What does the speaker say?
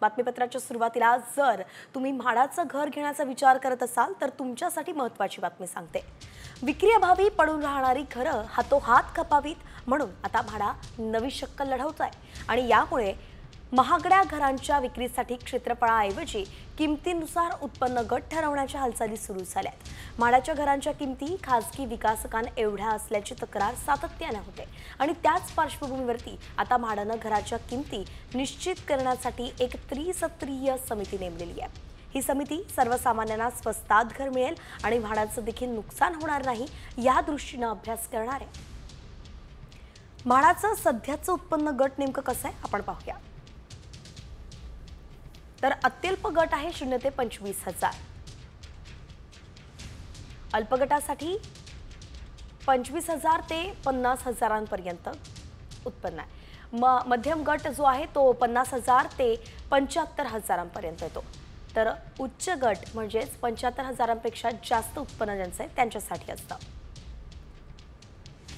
बातमीपत्राच्या सुरुवातीला जर तुम्ही म्हाडाचं घर घेण्याचा विचार करत असाल तर तुमच्यासाठी महत्त्वाची बातमी सांगते। विक्री अभावी पडून राहणारी घरं हातोहात खपावीत म्हणून आता म्हाडा नवी शक्कल लढवतोय आणि यामुळे महागड्या घरांच्या विक्रीसाठी क्षेत्रफळाऐवजी किमतीनुसार उत्पन्न गट ठरवण्याच्या हालचाली सुरू झाल्यात। म्हाडाच्या घरांच्या किमती खासगी विकासकांएवढ्या असल्याची तक्रार सातत्याने होते आणि त्याच पार्श्वभूमीवरती आता म्हाडानं घराच्या किमती निश्चित करण्यासाठी एक त्रिसत्रीय समिती नेमलेली आहे। ही समिती सर्वसामान्यांना स्वस्तात घर मिळेल आणि म्हाडाचं देखील नुकसान होणार नाही या दृष्टीने अभ्यास करणार आहे। म्हाडाचं सध्याचं उत्पन्न गट नेमकं कसं आहे आपण पाहूया। तर अत्यल्प गट आहे 0 ते 25,000, अल्प गटासाठी 25,000 ते 50,000 पर्यंत उत्पन्न आहे। मध्यम गट जो आहे तो 50,000 ते 75,000 पर्यंत येतो। तर उच्च गट म्हणजे 75,000 पेक्षा जास्त उत्पन्न ज्यांचं आहे त्यांच्यासाठी असतं।